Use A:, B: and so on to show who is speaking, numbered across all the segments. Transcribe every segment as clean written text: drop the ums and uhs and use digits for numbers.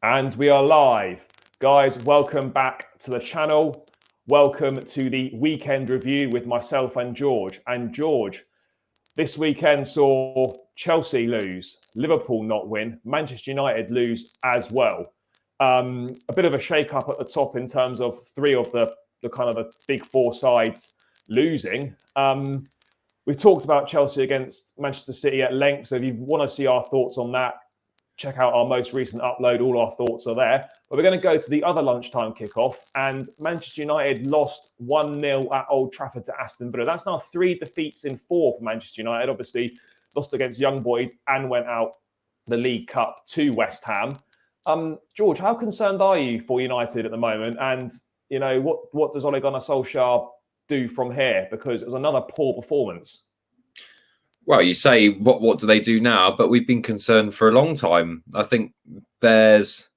A: And we are live. Guys, welcome back to the channel. Welcome to the weekend review with myself and George. And George, this weekend saw Chelsea lose, Liverpool not win, Manchester United lose as well. A bit of a shake-up at the top in terms of three of the kind of the big four sides losing. We've talked about Chelsea against Manchester City at length, so if you want to see our thoughts on that, check out our most recent upload. All our thoughts are there. But we're going to go to the other lunchtime kickoff, and Manchester United lost 1-0 at Old Trafford to Aston Villa. That's now 3 defeats in 4 for Manchester United. Obviously, lost against Young Boys and went out the League Cup to West Ham. George, how concerned are you for United at the moment? And you know, what does Ole Gunnar Solskjaer do from here? Because it was another poor performance.
B: Well, you say, what do they do now? But we've been concerned for a long time. I think looks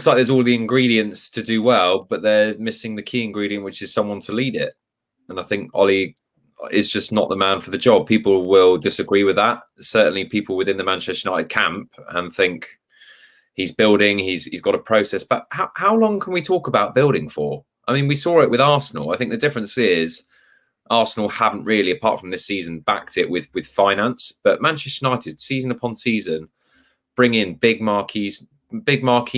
B: like there's all the ingredients to do well, but they're missing the key ingredient, which is someone to lead it. And I think Ole is just not the man for the job. People will disagree with that. Certainly people within the Manchester United camp and think he's building, he's got a process. But how long can we talk about building for? I mean, we saw it with Arsenal. I think the difference is Arsenal haven't really, apart from this season, backed it with finance. But Manchester United, season upon season, bring in big marquee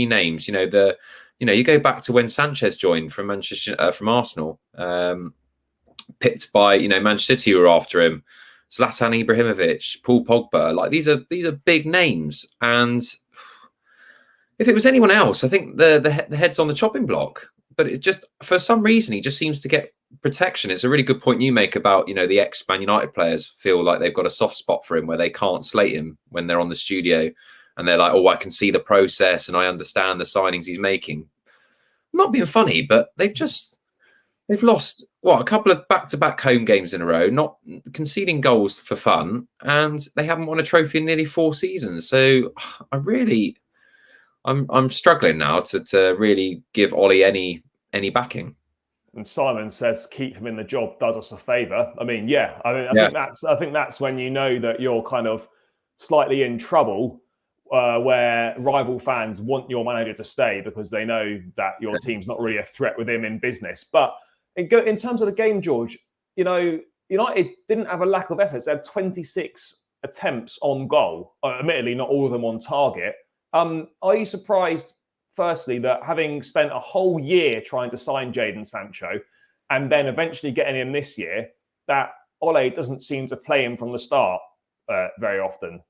B: names. You go back to when Sanchez joined from Arsenal, picked by Manchester City, who were after him, Zlatan Ibrahimovic, Paul Pogba. Like these are big names, and if it was anyone else, I think the head's on the chopping block. But it just, for some reason, he just seems to get protection. It's a really good point you make about, the ex-Man United players feel like they've got a soft spot for him where they can't slate him when they're on the studio and they're like, oh, I can see the process and I understand the signings he's making. I'm not being funny, but they've lost, a couple of back-to-back home games in a row, not conceding goals for fun, and they haven't won a trophy in nearly 4 seasons. So I'm struggling now to really give Ole any backing.
A: And Simon says keep him in the job does us a favour. I mean, I think that's when you know that you're kind of slightly in trouble, where rival fans want your manager to stay because they know that your team's not really a threat with him in business. But in terms of the game, George, United didn't have a lack of efforts. They had 26 attempts on goal. Admittedly, not all of them on target. Are you surprised, firstly, that having spent a whole year trying to sign Jadon Sancho and then eventually getting him this year, that Ole doesn't seem to play him from the start very often?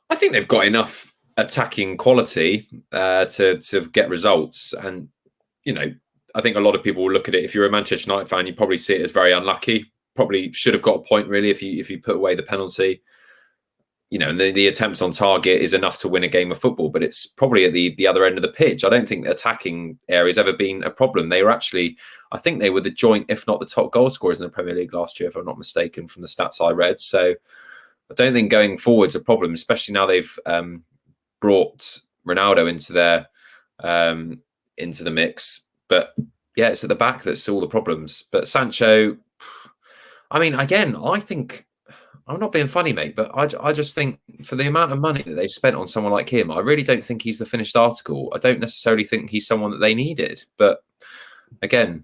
B: I think they've got enough attacking quality to get results. And, I think a lot of people will look at it. If you're a Manchester United fan, you probably see it as very unlucky. Probably should have got a point, really, if you put away the penalty. And the attempts on target is enough to win a game of football, but it's probably at the other end of the pitch. I don't think the attacking area has ever been a problem. They were actually, I think they were the joint, if not the top goal scorers in the Premier League last year, if I'm not mistaken, from the stats I read. So I don't think going forward's a problem, especially now they've brought Ronaldo into the mix. But yeah, it's at the back that's all the problems. But Sancho, I mean, again, I think, I'm not being funny, mate, but I just think for the amount of money that they've spent on someone like him, I really don't think he's the finished article. I don't necessarily think he's someone that they needed. But again,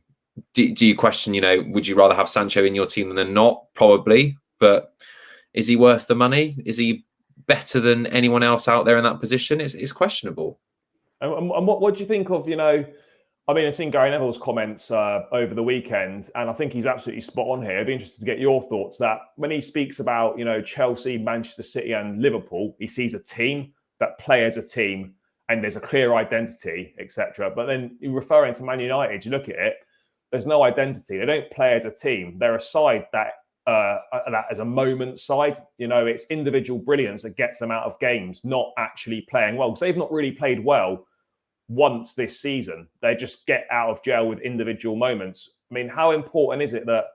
B: do you question, would you rather have Sancho in your team than not? Probably. But is he worth the money? Is he better than anyone else out there in that position? It's questionable.
A: And what do you think of, I mean, I've seen Gary Neville's comments over the weekend, and I think he's absolutely spot on here. I'd be interested to get your thoughts that when he speaks about, Chelsea, Manchester City and Liverpool, he sees a team that play as a team and there's a clear identity, etc. But then referring to Man United, you look at it, there's no identity. They don't play as a team. They're a side that as a moment side. It's individual brilliance that gets them out of games, not actually playing well. Because they've not really played well once this season. They just get out of jail with individual moments. I mean, how important is it that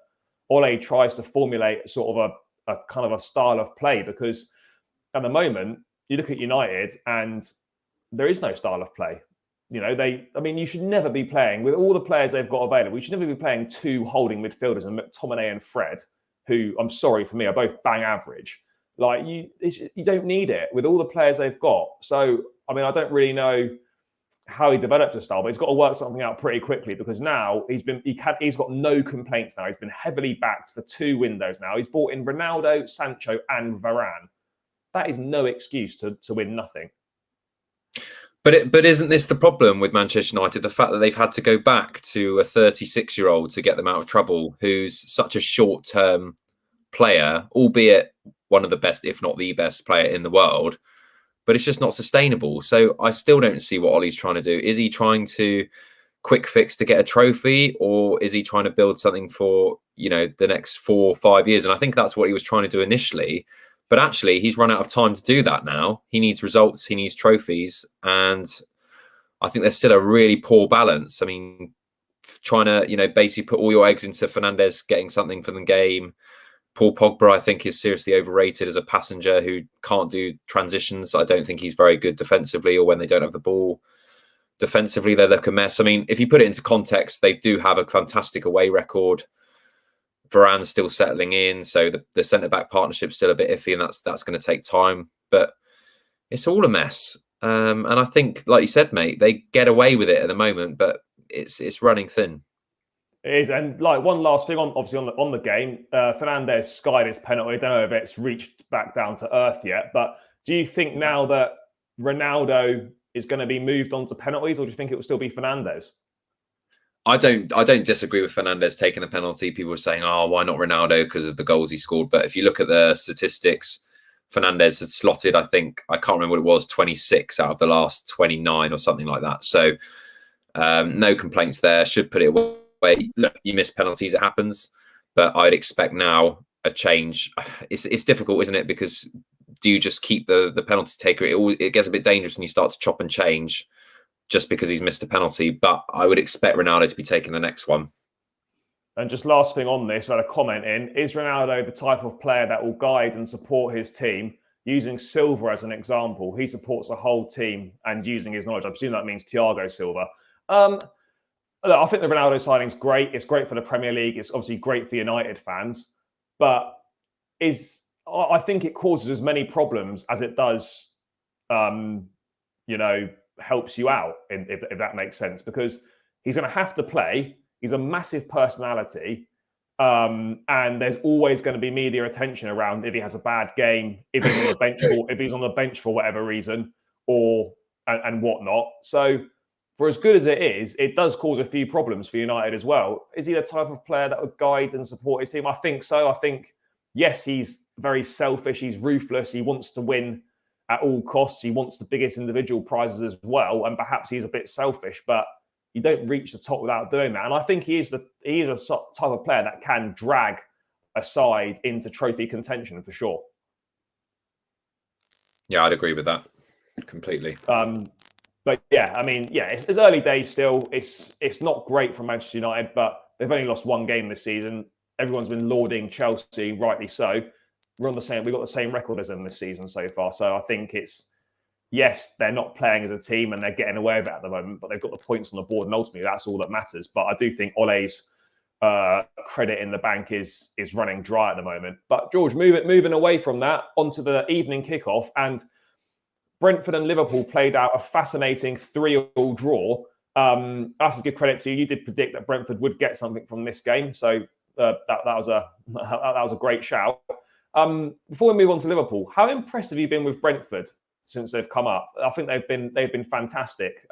A: Ole tries to formulate sort of a kind of a style of play? Because at the moment, you look at United and there is no style of play. You should never be playing with all the players they've got available. You should never be playing 2 holding midfielders and McTominay and Fred, who, I'm sorry for me, are both bang average. Like you don't need it with all the players they've got. So I mean, I don't really know how he developed a style, but he's got to work something out pretty quickly, because now he's got no complaints now. He's been heavily backed for 2 windows now. He's brought in Ronaldo, Sancho, and Varane. That is no excuse to win nothing.
B: But isn't this the problem with Manchester United? The fact that they've had to go back to a 36-year-old to get them out of trouble, who's such a short-term player, albeit one of the best, if not the best player in the world, but it's just not sustainable. So I still don't see what Ollie's trying to do. Is he trying to quick fix to get a trophy, or is he trying to build something for, the next 4 or 5 years? And I think that's what he was trying to do initially. But actually, he's run out of time to do that now. He needs results. He needs trophies. And I think there's still a really poor balance. I mean, trying to, basically put all your eggs into Fernandes getting something for the game. Paul Pogba, I think, is seriously overrated as a passenger who can't do transitions. I don't think he's very good defensively, or when they don't have the ball. Defensively, they look a mess. I mean, if you put it into context, they do have a fantastic away record. Varane's still settling in, so the centre-back partnership's still a bit iffy, and that's going to take time. But it's all a mess. And I think, like you said, mate, they get away with it at the moment, but it's running thin.
A: It is. And like one last thing, on the game, Fernandes skied his penalty. I don't know if it's reached back down to earth yet, but do you think now that Ronaldo is going to be moved on to penalties, or do you think it will still be Fernandes?
B: I don't disagree with Fernandes taking the penalty. People are saying, "Oh, why not Ronaldo because of the goals he scored?" But if you look at the statistics, Fernandes had slotted, I think, I can't remember what it was, 26 out of the last 29 or something like that. So no complaints there. Should put it away. Look, you miss penalties, it happens. But I'd expect now a change. It's difficult, isn't it? Because do you just keep the penalty taker? It gets a bit dangerous when you start to chop and change just because he's missed a penalty. But I would expect Ronaldo to be taking the next one.
A: And just last thing on this, I had a comment in. Is Ronaldo the type of player that will guide and support his team? Using Silva as an example, he supports the whole team and using his knowledge. I presume that means Thiago Silva. Look, I think the Ronaldo signing's great. It's great for the Premier League. It's obviously great for United fans. But I think it causes as many problems as it does, helps you out, if that makes sense. Because he's going to have to play. He's a massive personality. And there's always going to be media attention around if he has a bad game, if he's on the bench for whatever reason, and whatnot. So for as good as it is, it does cause a few problems for United as well. Is he the type of player that would guide and support his team? I think so. I think, yes, he's very selfish. He's ruthless. He wants to win at all costs. He wants the biggest individual prizes as well. And perhaps he's a bit selfish, but you don't reach the top without doing that. And I think he is a type of player that can drag a side into trophy contention for sure.
B: Yeah, I'd agree with that completely.
A: But yeah, I mean, yeah, it's early days still. It's not great for Manchester United, but they've only lost 1 game this season. Everyone's been lauding Chelsea, rightly so. We've got the same record as them this season so far. So I think yes, they're not playing as a team and they're getting away with it at the moment, but they've got the points on the board, and ultimately that's all that matters. But I do think Ole's credit in the bank is running dry at the moment. But George, moving away from that onto the evening kickoff, and Brentford and Liverpool played out a fascinating 3-3 draw. I have to give credit to you. You did predict that Brentford would get something from this game, so that was a great shout. Before we move on to Liverpool, how impressed have you been with Brentford since they've come up? I think they've been fantastic.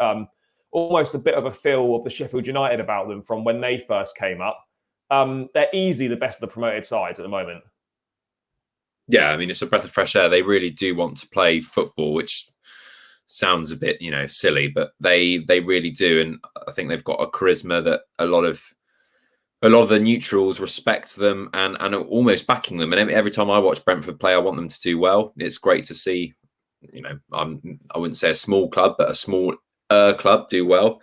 A: Almost a bit of a feel of the Sheffield United about them from when they first came up. They're easily the best of the promoted sides at the moment.
B: Yeah, I mean, it's a breath of fresh air. They really do want to play football, which sounds a bit, silly, but they really do. And I think they've got a charisma that a lot of the neutrals respect them and are almost backing them. And every time I watch Brentford play, I want them to do well. It's great to see, I wouldn't say a small club, but a small club do well.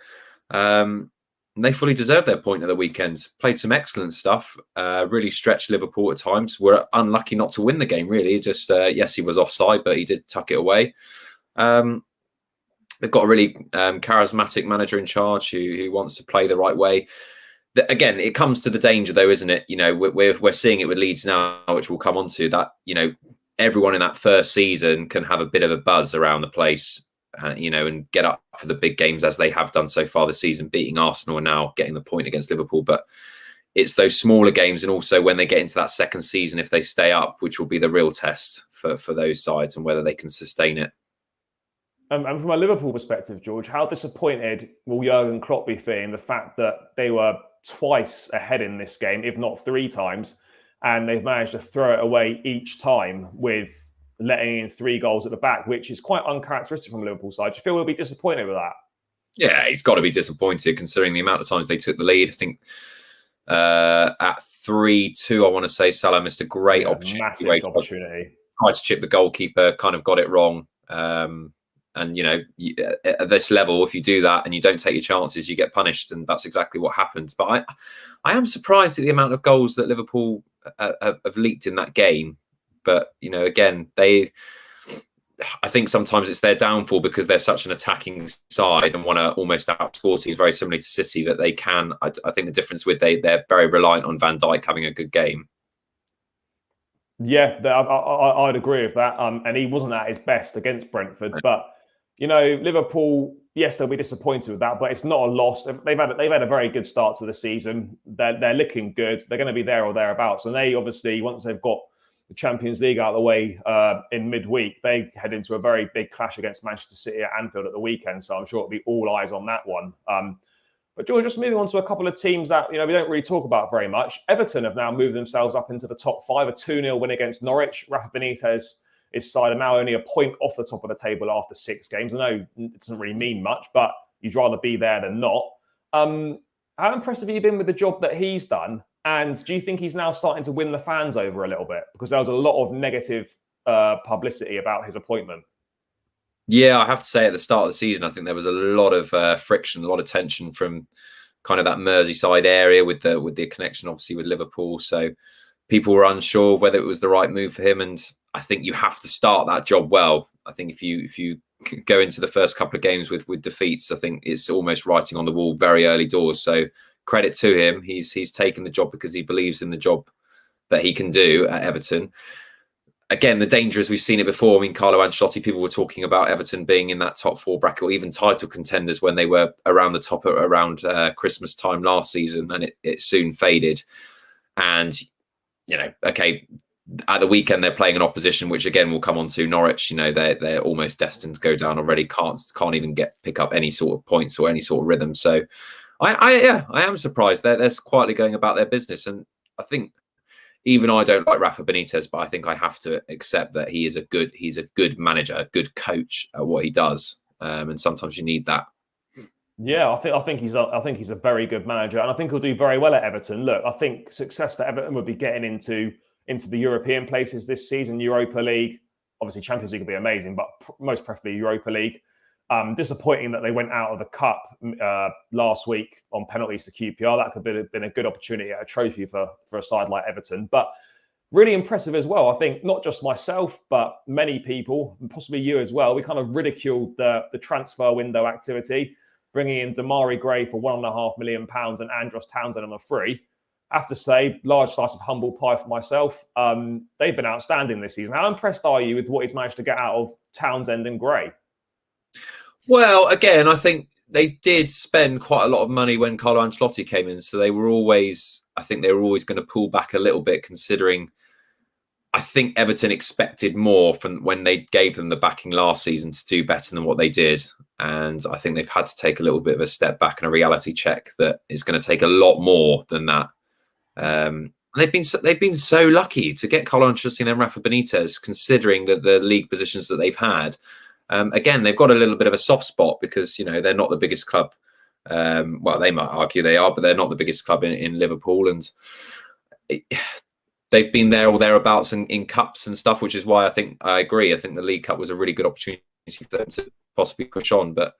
B: They fully deserve their point at the weekend. Played some excellent stuff. Really stretched Liverpool at times. Were unlucky not to win the game, really. Just, yes, he was offside, but he did tuck it away. They've got a really charismatic manager in charge who wants to play the right way. Again, it comes to the danger, though, isn't it? We're seeing it with Leeds now, which we'll come on to, that, everyone in that first season can have a bit of a buzz around the place, and get up for the big games as they have done so far this season, beating Arsenal and now getting the point against Liverpool. But it's those smaller games, and also when they get into that second season, if they stay up, which will be the real test for those sides and whether they can sustain it.
A: And from a Liverpool perspective, George, how disappointed will Jurgen Klopp be feeling the fact that they were twice ahead in this game, if not 3 times, and they've managed to throw it away each time with letting in 3 goals at the back, which is quite uncharacteristic from the Liverpool side. Do you feel he'll be disappointed with that?
B: Yeah, he's got to be disappointed considering the amount of times they took the lead. I think at 3-2, I want to say Salah missed a great opportunity.
A: Massive opportunity.
B: Tried to chip the goalkeeper, kind of got it wrong. And, at this level, if you do that and you don't take your chances, you get punished. And that's exactly what happened. But I am surprised at the amount of goals that Liverpool have leaked in that game. But, again, I think sometimes it's their downfall because they're such an attacking side and want to almost outscore teams, very similar to City, that they can. I think the difference they're very reliant on Van Dijk having a good game.
A: Yeah, I'd agree with that. And he wasn't at his best against Brentford. But, Liverpool, yes, they'll be disappointed with that, but it's not a loss. They've had a very good start to the season. They're looking good. They're going to be there or thereabouts. And they obviously, once they've got the Champions League out of the way in midweek, they head into a very big clash against Manchester City at Anfield at the weekend. So I'm sure it'll be all eyes on that one. But George, just moving on to a couple of teams that we don't really talk about very much. Everton have now moved themselves up into the top 5, a 2-0 win against Norwich. Rafa Benitez, his side, are now only a point off the top of the table after 6 games. I know it doesn't really mean much, but you'd rather be there than not. How impressive have you been with the job that he's done? And do you think he's now starting to win the fans over a little bit? Because there was a lot of negative publicity about his appointment.
B: Yeah, I have to say at the start of the season, I think there was a lot of friction, a lot of tension from kind of that Merseyside area with the connection, obviously, with Liverpool. So people were unsure whether it was the right move for him. And I think you have to start that job well. I think if you go into the first couple of games with defeats, I think it's almost writing on the wall very early doors. So credit to him. He's taken the job because he believes in the job that he can do at Everton. Again, the danger is we've seen it before. I mean, Carlo Ancelotti, people were talking about Everton being in that top 4 bracket or even title contenders when they were around the top around Christmas time last season, and it soon faded. And, okay, at the weekend they're playing an opposition, which again we'll come on to, Norwich. They're almost destined to go down already. Can't even pick up any sort of points or any sort of rhythm. So I am surprised they're quietly going about their business. And I think even I don't like Rafa Benitez, but I think I have to accept that he's a good manager, a good coach at what he does. And sometimes you need that.
A: Yeah, I think he's a very good manager, and I think he'll do very well at Everton. Look, I think success for Everton would be getting into the European places this season, Europa League. Obviously, Champions League would be amazing, but most preferably Europa League. Disappointing that they went out of the cup last week on penalties to QPR. That could have been a good opportunity at a trophy for a side like Everton. But really impressive as well. I think not just myself, but many people, and possibly you as well, we kind of ridiculed the transfer window activity, bringing in Damari Gray for £1.5 million and Andros Townsend on a free. I have to say, large slice of humble pie for myself. They've been outstanding this season. How impressed are you with what he's managed to get out of Townsend and Gray?
B: Well, again, I think they did spend quite a lot of money when Carlo Ancelotti came in. So they were always going to pull back a little bit, considering I think Everton expected more from when they gave them the backing last season to do better than what they did. And I think they've had to take a little bit of a step back and a reality check that it's going to take a lot more than that. And they've been so lucky to get Carlo Ancelotti and Rafa Benitez, considering that the league positions that they've had. Again, they've got a little bit of a soft spot because, they're not the biggest club. Well, they might argue they are, but they're not the biggest club in Liverpool. And they've been there or thereabouts in cups and stuff, which is why I agree. I think the League Cup was a really good opportunity for them to possibly push on, but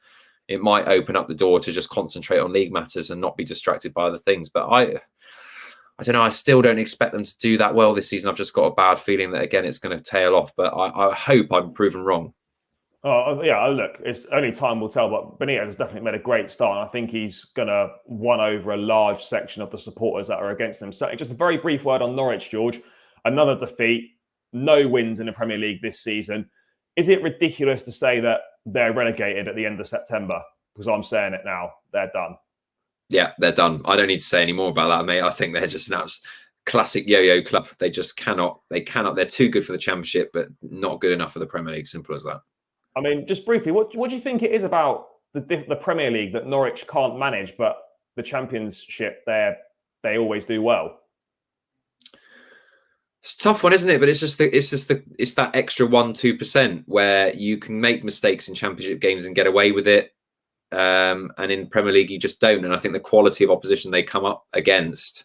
B: it might open up the door to just concentrate on league matters and not be distracted by other things. But I don't know. I still don't expect them to do that well this season. I've just got a bad feeling that, again, it's going to tail off, but I hope I'm proven wrong.
A: Oh, yeah, look, it's only time will tell, but Benitez has definitely made a great start. And I think he's going to won over a large section of the supporters that are against him. So just a very brief word on Norwich, George. Another defeat. no wins in the Premier League this season. Is it ridiculous to say that they're relegated at the end of September? Because I'm saying it now, they're done.
B: Yeah, they're done. I don't need to say any more about that, mate. I think they're just an classic yo-yo club. They just cannot. They're too good for the Championship, but not good enough for the Premier League. Simple as that.
A: I mean, just briefly, what do you think it is about the Premier League that Norwich can't manage, but the Championship they always do well?
B: It's a tough one, isn't it? But it's that extra 1-2% where you can make mistakes in Championship games and get away with it, and in Premier League you just don't. And I think the quality of opposition they come up against,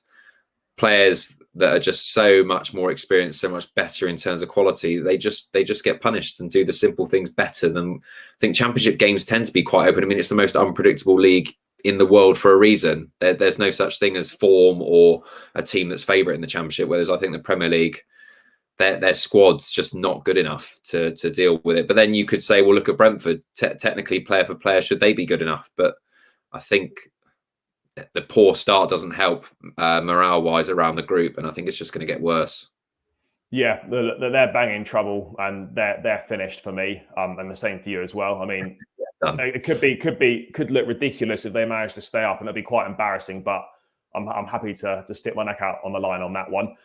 B: players that are just so much more experienced, so much better in terms of quality, they just get punished and do the simple things better than. I think Championship games tend to be quite open. I mean, it's the most unpredictable league in the world for a reason. There's no such thing as form or a team that's favourite in the Championship, whereas I think the Premier League, their squad's just not good enough to deal with it. But then you could say, well, look at Brentford. Technically, player for player, should they be good enough? But I think the poor start doesn't help morale-wise around the group, and I think it's just going to get worse.
A: Yeah, they're banging trouble, and they're finished for me, and the same for you as well. I mean, it could look ridiculous if they manage to stay up, and it'll be quite embarrassing. But I'm happy to stick my neck out on the line on that one.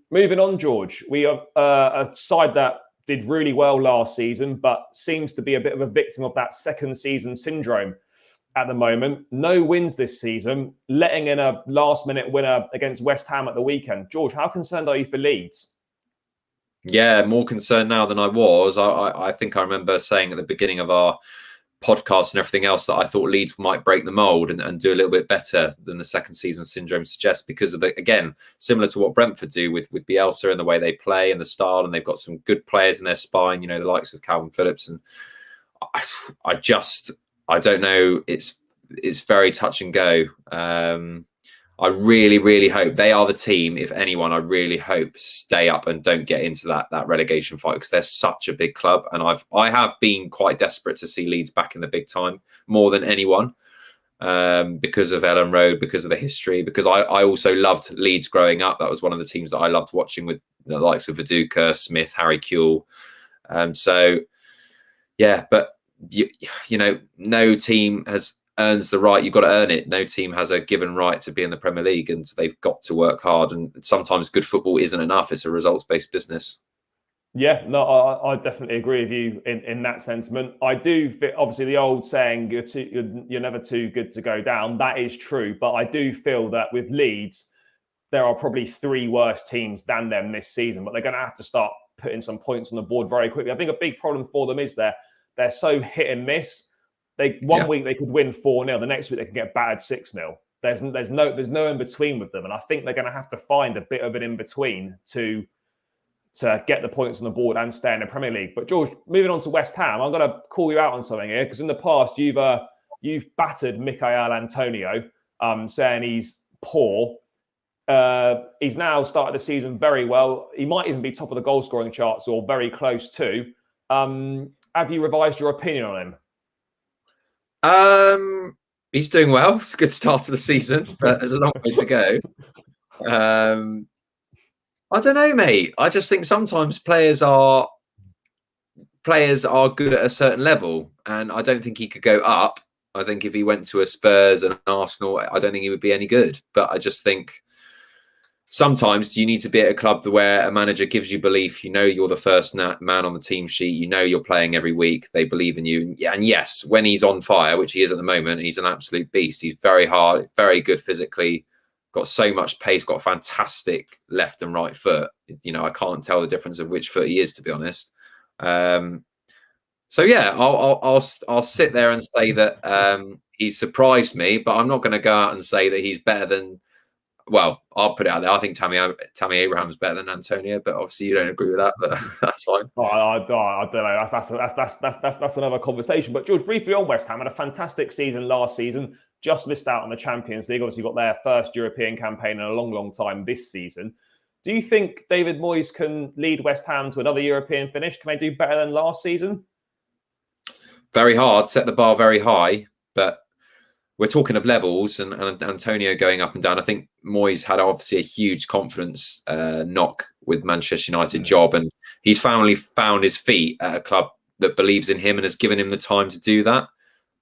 A: Moving on, George, we have a side that did really well last season, but seems to be a bit of a victim of that second season syndrome at the moment. No wins this season, letting in a last-minute winner against West Ham at the weekend. George, how concerned are you for Leeds?
B: Yeah, more concerned now than I was. I think I remember saying at the beginning of our podcast and everything else that I thought Leeds might break the mould and do a little bit better than the second season syndrome suggests, because of again, similar to what Brentford do with Bielsa and the way they play and the style, and they've got some good players in their spine, the likes of Calvin Phillips. And I don't know. It's very touch and go. I really, really hope they are the team. If anyone, I really hope stay up and don't get into that relegation fight, because they're such a big club. And I have been quite desperate to see Leeds back in the big time more than anyone, because of Ellen Road, because of the history. Because I also loved Leeds growing up. That was one of the teams that I loved watching, with the likes of Viduka, Smith, Harry Kewell. So yeah, but no team earns the right. You've got to earn it. No team has a given right to be in the Premier League, and they've got to work hard. And sometimes good football isn't enough. It's a results-based business.
A: Yeah, no, I definitely agree with you in that sentiment. I do think, obviously, the old saying, you're never too good to go down. That is true. But I do feel that with Leeds, there are probably three worse teams than them this season. But they're going to have to start putting some points on the board very quickly. I think a big problem for them is they're so hit and miss. One week they could win 4-0, the next week they could get battered 6-0. There's no in between with them, and I think they're going to have to find a bit of an in between to get the points on the board and stay in the Premier League. But George, moving on to West Ham, I'm going to call you out on something here, because in the past you've battered Michail Antonio, saying he's poor. He's now started the season very well. He might even be top of the goal scoring charts, or very close to. Have you revised your opinion on him?
B: He's doing well. It's a good start to the season, but there's a long way to go. I don't know, mate. I just think sometimes players are good at a certain level, and I don't think he could go up. I think if he went to a Spurs and an Arsenal, I don't think he would be any good. But I just think sometimes you need to be at a club where a manager gives you belief. You're the first man on the team sheet. You're playing every week. They believe in you. And yes, when he's on fire, which he is at the moment, he's an absolute beast. He's very hard, very good physically, got so much pace, got fantastic left and right foot. I can't tell the difference of which foot he is, to be honest. So yeah, I'll sit there and say that he's surprised me, but I'm not going to go out and say that he's better than. Well, I'll put it out there. I think Tammy Abraham's better than Antonio, but obviously you don't agree with that. But that's fine.
A: I don't know. That's another conversation. But George, briefly on West Ham, had a fantastic season last season. Just missed out on the Champions League. Obviously, got their first European campaign in a long, long time this season. Do you think David Moyes can lead West Ham to another European finish? Can they do better than last season?
B: Very hard. Set the bar very high, but we're talking of levels and Antonio going up and down. I think Moyes had obviously a huge confidence knock with Manchester United job, and he's finally found his feet at a club that believes in him and has given him the time to do that.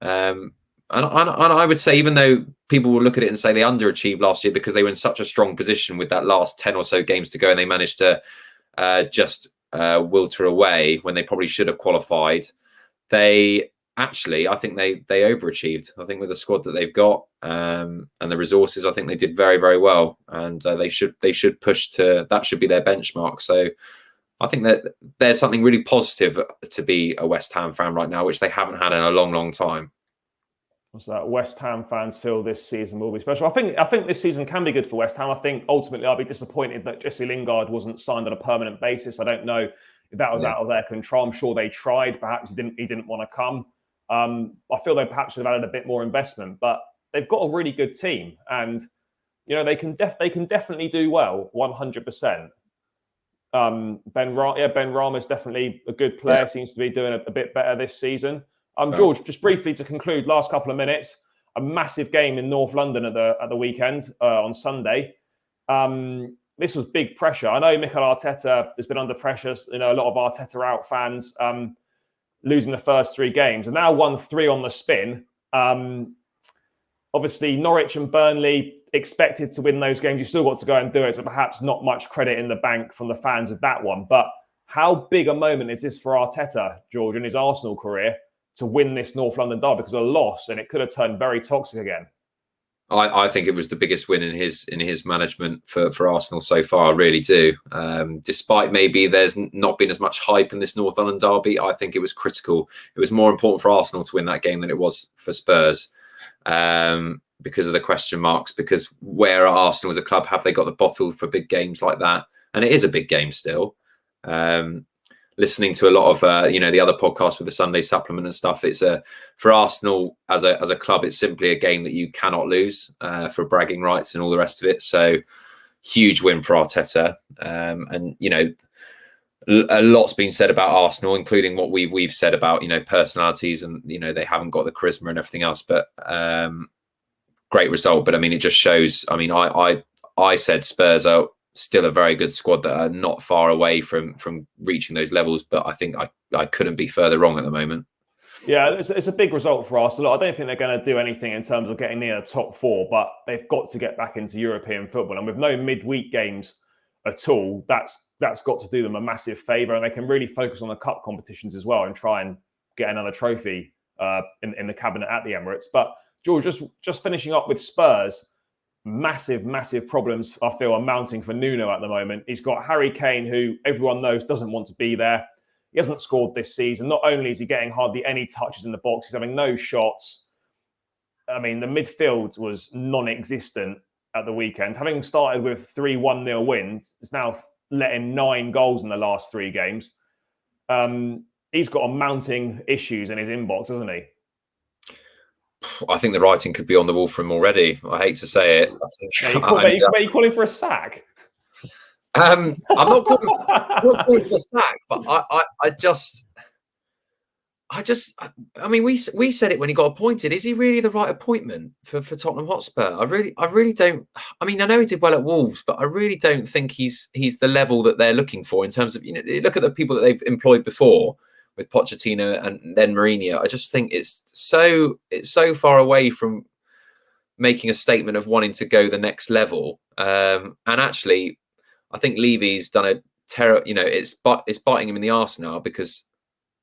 B: And I would say, even though people will look at it and say they underachieved last year because they were in such a strong position with that last 10 or so games to go, and they managed to just wilter away when they probably should have qualified. I think they overachieved. I think with the squad that they've got and the resources, I think they did very, very well, and they should push to that. Should be their benchmark. So I think that there's something really positive to be a West Ham fan right now, which they haven't had in a long, long time.
A: So West Ham fans feel this season will be special. I think this season can be good for West Ham. I think ultimately I'll be disappointed that Jesse Lingard wasn't signed on a permanent basis. I don't know if that was out of their control. I'm sure they tried. Perhaps he didn't want to come. I feel they perhaps should have added a bit more investment, but they've got a really good team, and they can definitely do well, 100%. Ben Rama is definitely a good player. Seems to be doing a bit better this season. George, just briefly to conclude, last couple of minutes, a massive game in North London at the weekend on Sunday. This was big pressure. I know Mikel Arteta has been under pressure. A lot of Arteta out fans. Losing the first 3 games and now won 3 on the spin. Obviously, Norwich and Burnley expected to win those games. You still got to go and do it, so perhaps not much credit in the bank from the fans of that one. But how big a moment is this for Arteta, George, in his Arsenal career to win this North London derby? Because a loss and it could have turned very toxic again.
B: I think it was the biggest win in his management for Arsenal so far. I really do. Despite maybe there's not been as much hype in this North London derby, I think it was critical. It was more important for Arsenal to win that game than it was for Spurs, because of the question marks. Because where are Arsenal as a club? Have they got the bottle for big games like that? And it is a big game still. Listening to a lot of the other podcasts with the Sunday supplement and stuff, it's for Arsenal as a club, it's simply a game that you cannot lose for bragging rights and all the rest of it. So huge win for Arteta, and a lot's been said about Arsenal, including what we've said about personalities and they haven't got the charisma and everything else. But great result. But I mean, it just shows. I mean, I said Spurs are still a very good squad that are not far away from reaching those levels, but I think I couldn't be further wrong at the moment.
A: Yeah, it's a big result for Arsenal. I don't think they're going to do anything in terms of getting near the top 4, but they've got to get back into European football, and with no midweek games at all, that's got to do them a massive favour, and they can really focus on the cup competitions as well and try and get another trophy in the cabinet at the Emirates. But George, just finishing up with Spurs. Massive problems, I feel, are mounting for Nuno at the moment. He's got Harry Kane, who everyone knows doesn't want to be there. He hasn't scored this season. Not only is he getting hardly any touches in the box, he's having no shots. I mean, the midfield was non-existent at the weekend. Having started with 3 1-0 wins, it's now letting 9 goals in the last 3 games. He's got a mounting issues in his inbox, hasn't he?
B: I think the writing could be on the wall for him already. I hate to say it.
A: Are you calling for a sack?
B: I'm not calling for a sack, but I mean, we said it when he got appointed. Is he really the right appointment for Tottenham Hotspur? I really don't. I mean, I know he did well at Wolves, but I really don't think he's the level that they're looking for in terms of look at the people that they've employed before. With Pochettino and then Mourinho, I just think it's so far away from making a statement of wanting to go the next level. And actually, I think Levy's done a terror. It's biting him in the arse now, because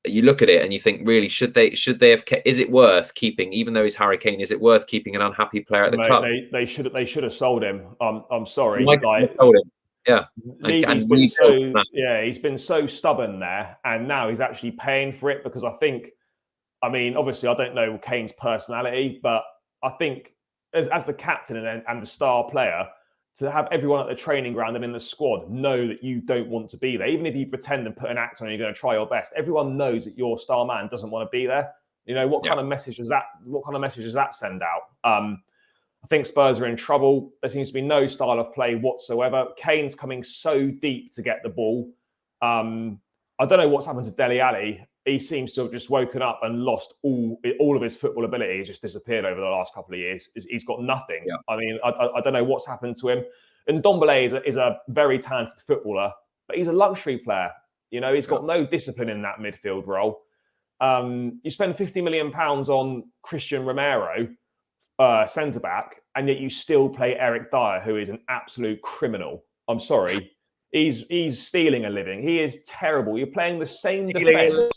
B: you look at it and you think, really, should they have kept? Is it worth keeping, even though he's Harry Kane? Is it worth keeping an unhappy player at the club?
A: They should have sold him. I'm sorry.
B: Sold him. Yeah,
A: he's been so stubborn there, and now he's actually paying for it, because I mean, obviously, I don't know Kane's personality, but I think as the captain and the star player, to have everyone at the training ground and in the squad know that you don't want to be there, even if you pretend and put an act on, you're going to try your best. Everyone knows that your star man doesn't want to be there. What kind of message does that send out? I think Spurs are in trouble. There seems to be no style of play whatsoever. Kane's coming so deep to get the ball. I don't know what's happened to Dele Alli. he seems to have just woken up and lost all of his football ability. He's just disappeared over the last couple of years. He's got nothing.
B: Yeah.
A: I mean, I don't know what's happened to him. And Ndombele is a very talented footballer, but he's a luxury player. You know, he's got no discipline in that midfield role. You spend £50 million on Christian Romero, centre back, and yet you still play Eric Dyer, who is an absolute criminal. I'm sorry. He's stealing a living. He is terrible. You're playing the same defence.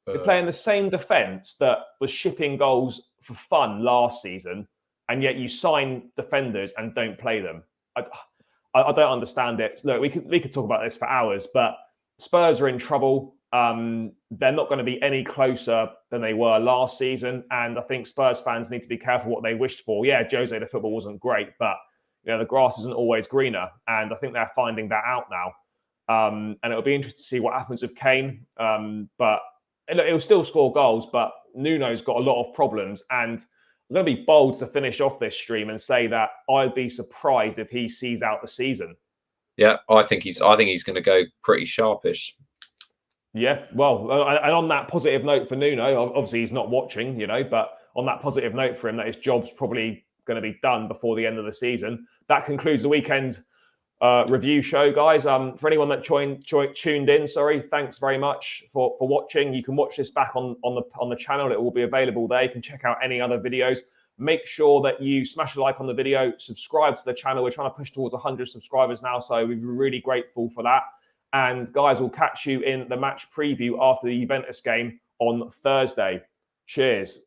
A: You're playing the same defence that was shipping goals for fun last season, and yet you sign defenders and don't play them. I don't understand it. Look, we could talk about this for hours, but Spurs are in trouble. They're not going to be any closer than they were last season, and I think Spurs fans need to be careful what they wished for. Yeah, Jose, the football wasn't great, but you know the grass isn't always greener, and I think they're finding that out now. And it'll be interesting to see what happens with Kane. But he'll still score goals, but Nuno's got a lot of problems, and I'm going to be bold to finish off this stream and say that I'd be surprised if he sees out the season.
B: Yeah, I think he's going to go pretty sharpish.
A: Yeah, well, and on that positive note for Nuno, obviously he's not watching, you know, but on that positive note for him, that his job's probably going to be done before the end of the season. That concludes the weekend review show, guys. For anyone that tuned in, sorry, thanks very much for watching. You can watch this back on the channel. It will be available there. You can check out any other videos. Make sure that you smash a like on the video, subscribe to the channel. We're trying to push towards 100 subscribers now, so we'd be really grateful for that. And guys, we'll catch you in the match preview after the Juventus game on Thursday. Cheers.